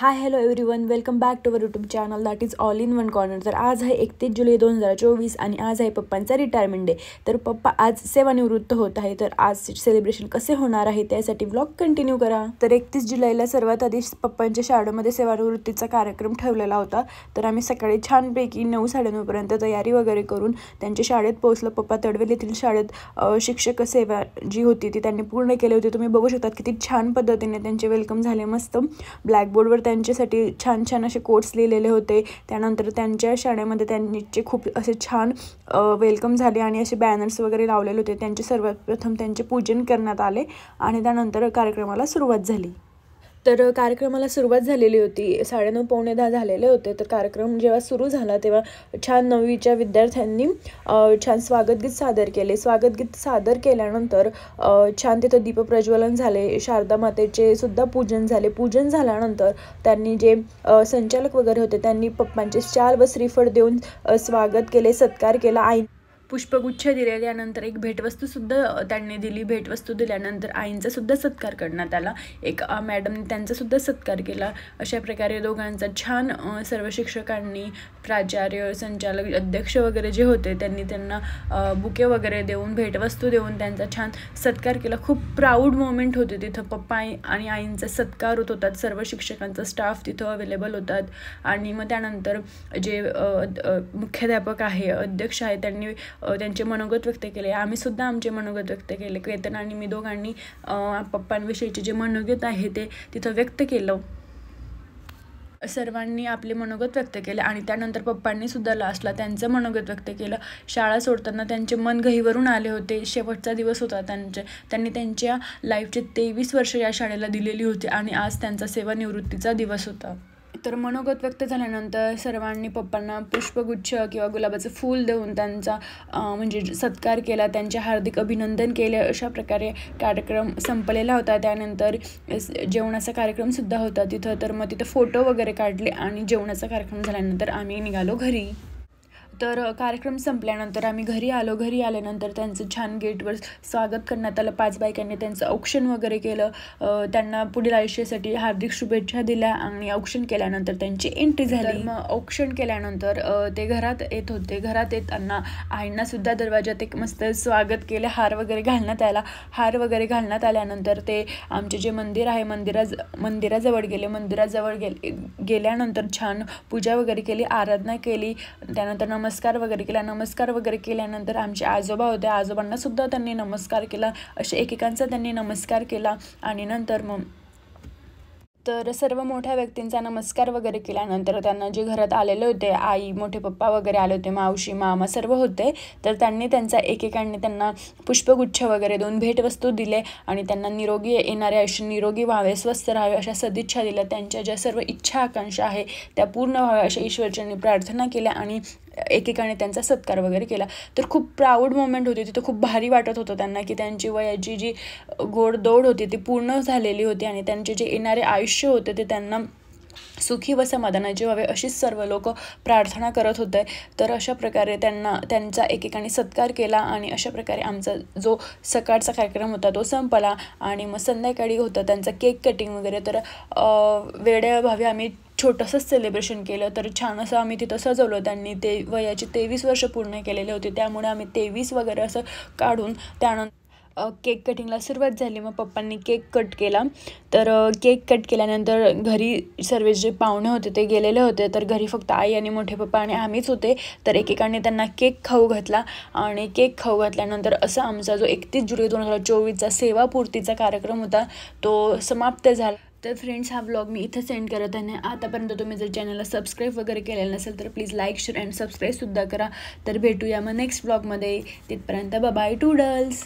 High hello everyone, welcome back to our YouTube channel that is all in one corner. तर आज आहे 31 जुलै 2024 आणि आज आहे पप्पांचा रिटायरमेंट डे. तर पप्पा आज सेवानिवृत्त होत आहे. तर आज सेलिब्रेशन कसे होणार आहे त्यासाठी व्लॉग कंटिन्यू करा. तर 31 जुलैला सर्वात आधी पप्पांच्या शाळेमध्ये सेवानिवृत्तीचा कार्यक्रम ठेवलेला होता. तर आम्ही सकाळी छानपैकी 9-9:30 पर्यंत तयारी वगैरे करून त्यांच्या शाळेत पोहोचलो. पप्पा तडवेल येथील शाळेत शिक्षक सेवा जी होती ती त्यांनी पूर्ण केली होती. तुम्ही बघू शकता किती छान पद्धतीने त्यांचे वेलकम झाले. मस्त ब्लॅकबोर्डवर त्यांच्यासाठी छान छान असे कोट्स लिहिलेले होते. त्यानंतर त्यांच्या शाळेमध्ये त्यांचे खूप असे छान वेलकम झाले आणि असे बॅनर्स वगैरे लावलेले होते. त्यांचे सर्वात प्रथम त्यांचे पूजन करण्यात आले आणि त्यानंतर कार्यक्रमाला सुरुवात झाली. तर कार्यक्रमाला सुरुवात झालेली होती. 9:30 पावणे 10 झालेले होते. तर कार्यक्रम जेव्हा सुरू झाला तेव्हा छान 9वीच्या विद्यार्थ्यांनी छान स्वागतगीत सादर केले. स्वागतगीत सादर केल्यानंतर छान तिथं दीपप्रज्वलन झाले. शारदा मातेचे सुद्धा पूजन झाले. पूजन झाल्यानंतर त्यांनी जे संचालक वगैरे होते त्यांनी पप्पांचे शाल व श्रीफळ देऊन स्वागत केले, सत्कार केला. पुष्पगुच्छ दिले. त्यानंतर एक भेटवस्तूसुद्धा त्यांनी दिली. भेटवस्तू दिल्यानंतर आईंचासुद्धा सत्कार करण्यात आला. एक मॅडमने त्यांचासुद्धा सत्कार केला. अशा प्रकारे दोघांचा छान सर्व शिक्षकांनी, प्राचार्य, संचालक, अध्यक्ष वगैरे जे होते त्यांनी त्यांना बुके वगैरे देऊन, भेटवस्तू देऊन त्यांचा छान सत्कार केला. खूप प्राऊड मोमेंट होते तिथं. पप्पा आणि आईंचा सत्कार होत होतात. सर्व शिक्षकांचा स्टाफ तिथं अवेलेबल होतात. आणि मग त्यानंतर जे मुख्याध्यापक आहे, अध्यक्ष आहे, त्यांनी त्यांचे मनोगत व्यक्त केले. आम्हीसुद्धा आमचे मनोगत व्यक्त केले. केतन आणि मी दोघांनी पप्पांविषयीचे जे मनोगत आहे ते तिथं व्यक्त केलं. सर्वांनी आपले मनोगत व्यक्त केले आणि त्यानंतर पप्पांनी सुद्धा लास्टला त्यांचं मनोगत व्यक्त केलं. शाळा सोडताना त्यांचे मन गहिवरून आले होते. शेवटचा दिवस होता त्यांनी त्यांच्या लाईफचे 23 वर्ष या शाळेला दिलेली होती आणि आज त्यांचा सेवानिवृत्तीचा दिवस होता. तर मनोगत व्यक्त झाल्यानंतर सर्वांनी पप्पांना पुष्पगुच्छ किंवा गुलाबाचं फूल देऊन त्यांचा म्हणजे सत्कार केला, त्यांचे हार्दिक अभिनंदन केले. अशा प्रकारे कार्यक्रम संपलेला होता. त्यानंतर जेवणाचा कार्यक्रमसुद्धा होता तिथं. तर मग तिथं फोटो वगैरे काढले आणि जेवणाचा कार्यक्रम झाल्यानंतर आम्ही निघालो घरी. तर कार्यक्रम संपल्यानंतर आम्ही घरी आलो. घरी आल्यानंतर त्यांचं छान गेटवर स्वागत करण्यात आलं. 5 बायकांनी त्यांचं औक्षण वगैरे केलं. त्यांना पुढील आयुष्यासाठी हार्दिक शुभेच्छा दिल्या आणि औक्षण केल्यानंतर त्यांची एंट्री झाली. मग औक्षण केल्यानंतर ते घरात येत होते. घरात येताना आईंनासुद्धा दरवाजात एक मस्त स्वागत केलं. हार वगैरे घालण्यात आला. हार वगैरे घालण्यात आल्यानंतर ते आमचे जे मंदिर आहे मंदिराजवळ गेले. मंदिराजवळ गेल्यानंतर छान पूजा वगैरे केली, आराधना केली. त्यानंतर नमस्कार वगैरे केल्यानंतर आमचे आजोबा होते. आजोबांनासुद्धा त्यांनी नमस्कार केला. असे एकेकांचा त्यांनी नमस्कार केला आणि नंतर मग तर सर्व मोठ्या व्यक्तींचा नमस्कार वगैरे केल्यानंतर त्यांना जे घरात आलेले होते, आई, मोठे पप्पा वगैरे आले होते, मावशी, मामा सर्व होते. तर त्यांनी एकेकांनी त्यांना पुष्पगुच्छ वगैरे देऊन भेटवस्तू दिले आणि त्यांना निरोगी येणारे आयुष्य निरोगी व्हावे, स्वस्थ राहावे अशा सदिच्छा दिल्या. त्यांच्या ज्या सर्व इच्छा आकांक्षा आहे त्या पूर्ण व्हाव्या अशा ईश्वरचरणी प्रार्थना केल्या आणि एकेकाने त्यांचा सत्कार वगैरे केला. तर खूप प्राऊड मोमेंट होती तिथं. खूप भारी वाटत होतं त्यांना की त्यांची वयाची जी गोडदौड होती ती पूर्ण झालेली होती आणि त्यांचे जे येणारे आयुष्य होते ते त्यांना सुखी व समाधानाचे व्हावे अशीच सर्व लोक प्रार्थना करत होते. तर अशा प्रकारे त्यांचा एकेकाने सत्कार केला आणि अशा प्रकारे आमचा जो सकाळचा कार्यक्रम होता तो संपला. आणि मग संध्याकाळी होतं त्यांचा केक कटिंग वगैरे. तर वेळेअभावी आम्ही छोटंसंच सेलिब्रेशन केलं. तर छान असं आम्ही तिथं सजवलं. त्यांनी ते वयाचे 23 वर्ष पूर्ण केलेले होते त्यामुळे आम्ही 23 वगैरे असं काढून त्यानंतर केक कटिंगला सुरुवात झाली. मग पप्पांनी केक कट केला. तर केक कट केल्यानंतर घरी सर्व जे पाहुणे होते ते गेलेले होते. तर घरी फक्त आई आणि मोठे पप्पा आणि आम्हीच होते. तर एकेकाने त्यांना केक खाऊ घातला आणि केक खाऊ घातल्यानंतर असा आमचा जो 31 जुलै 2024चा सेवापूर्तीचा कार्यक्रम होता तो समाप्त झाला. तर फ्रेंड्स, हा व्लॉग मी इथं सेंड करत आहे. आतापर्यंत तुम्ही जर चॅनलला सबस्क्राईब वगैरे केलेलं नसेल तर प्लीज लाईक, शेअर अँड सबस्क्राईबसुद्धा करा. तर भेटूया मग नेक्स्ट व्लॉगमध्ये. तिथपर्यंत बाय, टूडल्स.